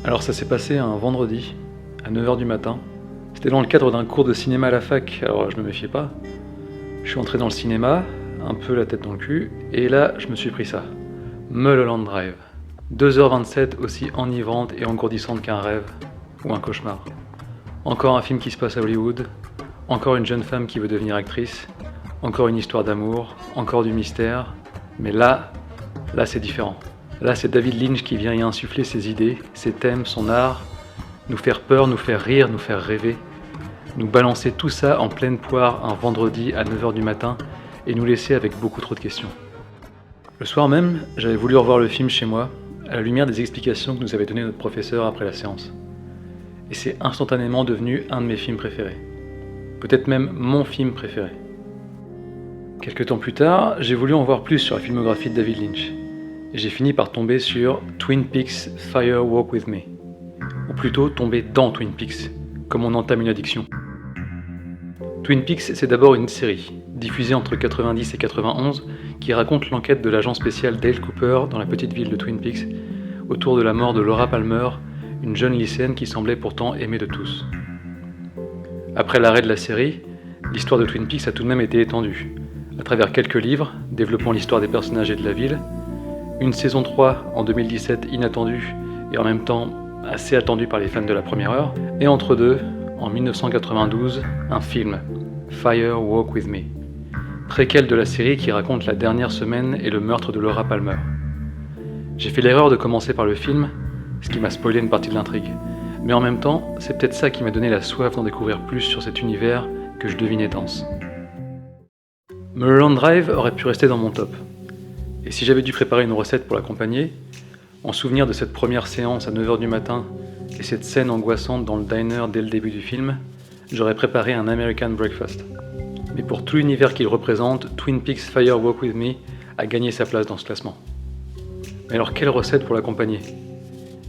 Alors ça s'est passé un vendredi, à 9 h du matin. C'était dans le cadre d'un cours de cinéma à la fac, alors je me méfiais pas. Je suis entré dans le cinéma, un peu la tête dans le cul, et là je me suis pris ça. Mulholland Drive. 2h27 aussi enivrante et engourdissante qu'un rêve, ou un cauchemar. Encore un film qui se passe à Hollywood, encore une jeune femme qui veut devenir actrice, encore une histoire d'amour, encore du mystère, mais là c'est différent. Là, c'est David Lynch qui vient y insuffler ses idées, ses thèmes, son art, nous faire peur, nous faire rire, nous faire rêver, nous balancer tout ça en pleine poire un vendredi à 9 h du matin et nous laisser avec beaucoup trop de questions. Le soir même, j'avais voulu revoir le film chez moi, à la lumière des explications que nous avait données notre professeur après la séance. Et c'est instantanément devenu un de mes films préférés. Peut-être même mon film préféré. Quelques temps plus tard, j'ai voulu en voir plus sur la filmographie de David Lynch. Et j'ai fini par tomber sur Twin Peaks Fire Walk With Me. Ou plutôt tomber dans Twin Peaks, comme on entame une addiction. Twin Peaks, c'est d'abord une série, diffusée entre 90 et 91, qui raconte l'enquête de l'agent spécial Dale Cooper dans la petite ville de Twin Peaks, autour de la mort de Laura Palmer, une jeune lycéenne qui semblait pourtant aimée de tous. Après l'arrêt de la série, l'histoire de Twin Peaks a tout de même été étendue, à travers quelques livres, développant l'histoire des personnages et de la ville, une saison 3 en 2017 inattendue et en même temps assez attendue par les fans de la première heure, et entre deux, en 1992, un film, Fire Walk With Me, préquel de la série qui raconte la dernière semaine et le meurtre de Laura Palmer. J'ai fait l'erreur de commencer par le film, ce qui m'a spoilé une partie de l'intrigue, mais en même temps, c'est peut-être ça qui m'a donné la soif d'en découvrir plus sur cet univers que je devinais dense. Mulholland Drive aurait pu rester dans mon top. Et si j'avais dû préparer une recette pour l'accompagner, en souvenir de cette première séance à 9 h du matin et cette scène angoissante dans le diner dès le début du film, j'aurais préparé un American Breakfast. Mais pour tout l'univers qu'il représente, Twin Peaks Fire Walk With Me a gagné sa place dans ce classement. Mais alors quelle recette pour l'accompagner ?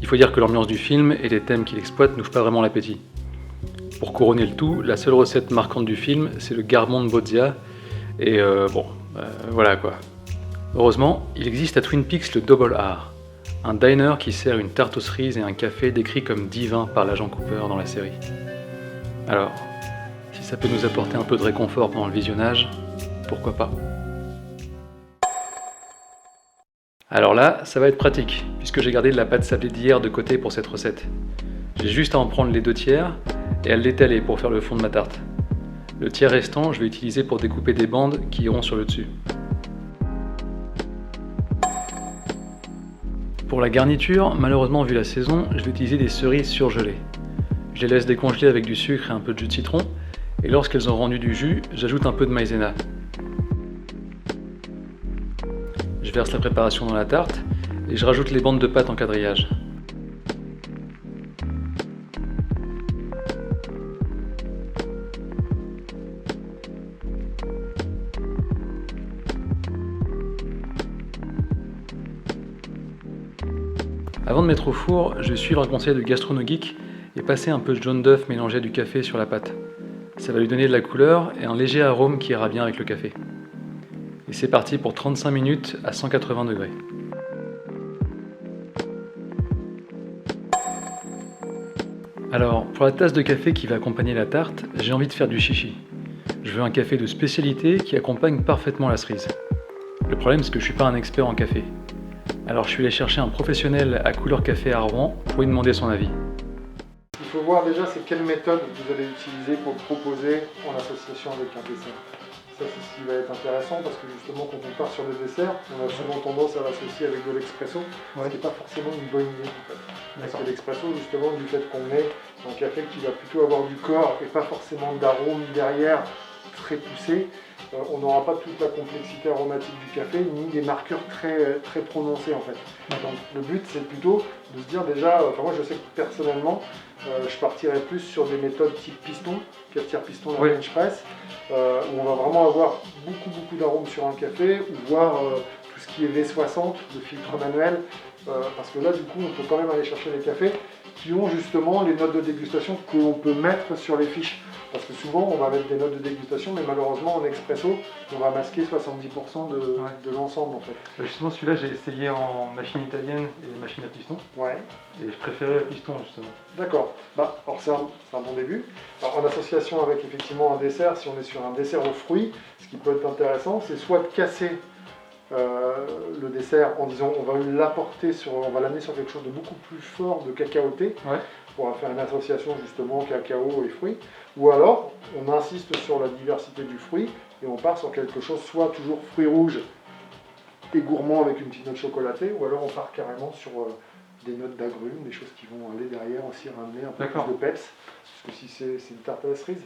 Il faut dire que l'ambiance du film et les thèmes qu'il exploite n'ouvrent pas vraiment l'appétit. Pour couronner le tout, la seule recette marquante du film, c'est le Garmon de Bozia, et voilà quoi. Heureusement, il existe à Twin Peaks le Double R, un diner qui sert une tarte aux cerises et un café décrit comme divin par l'agent Cooper dans la série. Alors, si ça peut nous apporter un peu de réconfort pendant le visionnage, pourquoi pas ? Alors là, ça va être pratique, puisque j'ai gardé de la pâte sablée d'hier de côté pour cette recette. J'ai juste à en prendre les 2/3 et à l'étaler pour faire le fond de ma tarte. Le tiers restant, je vais utiliser pour découper des bandes qui iront sur le dessus. Pour la garniture, malheureusement vu la saison, je vais utiliser des cerises surgelées. Je les laisse décongeler avec du sucre et un peu de jus de citron, et lorsqu'elles ont rendu du jus, j'ajoute un peu de maïzena. Je verse la préparation dans la tarte, et je rajoute les bandes de pâte en quadrillage. Avant de mettre au four, je vais suivre un conseil de GastronoGeek et passer un peu de jaune d'œuf mélangé à du café sur la pâte. Ça va lui donner de la couleur et un léger arôme qui ira bien avec le café. Et c'est parti pour 35 minutes à 180 degrés. Alors, pour la tasse de café qui va accompagner la tarte, j'ai envie de faire du chichi. Je veux un café de spécialité qui accompagne parfaitement la cerise. Le problème, c'est que je suis pas un expert en café. Alors je suis allé chercher un professionnel à Couleur Café à Rouen pour lui demander son avis. Il faut voir déjà c'est quelle méthode vous allez utiliser pour le proposer en association avec un dessert. Ça c'est ce qui va être intéressant parce que justement quand on part sur le dessert, on a souvent tendance à l'associer avec de l'expresso, ce qui n'est pas forcément une bonne idée en fait. Parce que l'expresso justement du fait qu'on met un café qui va plutôt avoir du corps et pas forcément d'arôme derrière très poussé, on n'aura pas toute la complexité aromatique du café ni des marqueurs très prononcés en fait. Donc le but c'est plutôt de se dire déjà, moi je sais que personnellement je partirais plus sur des méthodes type piston, cafetière piston, la French press, où on va vraiment avoir beaucoup d'arômes sur un café, ou voir tout ce qui est V60, le filtre manuel, parce que là du coup on peut quand même aller chercher des cafés qui ont justement les notes de dégustation que l'on peut mettre sur les fiches. Parce que souvent, on va mettre des notes de dégustation, mais malheureusement, en expresso, on va masquer 70% de l'ensemble, en fait. Justement, celui-là, j'ai essayé en machine italienne et machine à piston. Ouais. Et je préférais le piston, justement. D'accord. Alors c'est un bon début. Alors, en association avec effectivement un dessert, si on est sur un dessert aux fruits, ce qui peut être intéressant, c'est soit de casser le dessert en disant on va l'amener sur quelque chose de beaucoup plus fort, de cacaoté, pour faire une association justement cacao et fruits, ou alors on insiste sur la diversité du fruit et on part sur quelque chose soit toujours fruits rouges et gourmand avec une petite note chocolatée, ou alors on part carrément sur des notes d'agrumes, des choses qui vont aller derrière aussi ramener un peu plus de peps, parce que si c'est une tarte à la cerise.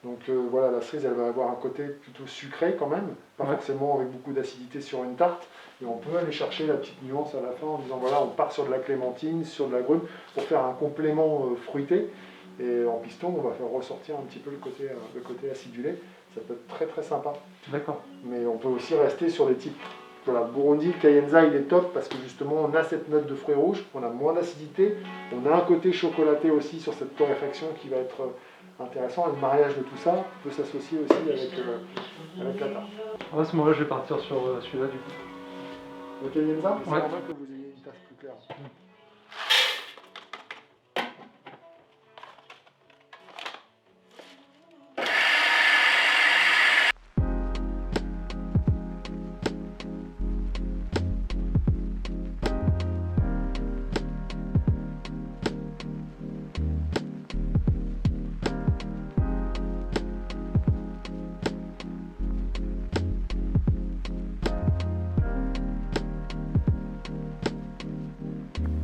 Donc voilà, la cerise elle va avoir un côté plutôt sucré quand même, pas forcément avec beaucoup d'acidité sur une tarte, et on peut aller chercher la petite nuance à la fin en disant voilà, on part sur de la clémentine, sur de l'agrume, pour faire un complément fruité, et en piston on va faire ressortir un petit peu le côté acidulé, ça peut être très très sympa. D'accord. Mais on peut aussi rester sur des types. Voilà, Burundi, le Cayenza, il est top parce que justement on a cette note de fruits rouges, on a moins d'acidité, on a un côté chocolaté aussi sur cette torréfaction qui va être intéressant, et le mariage de tout ça peut s'associer aussi avec la tarte. À ce moment-là, je vais partir sur celui-là du coup. Le Cayenza, c'est normal que vous ayez une tasse plus claire.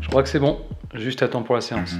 Je crois que c'est bon, juste à temps pour la séance.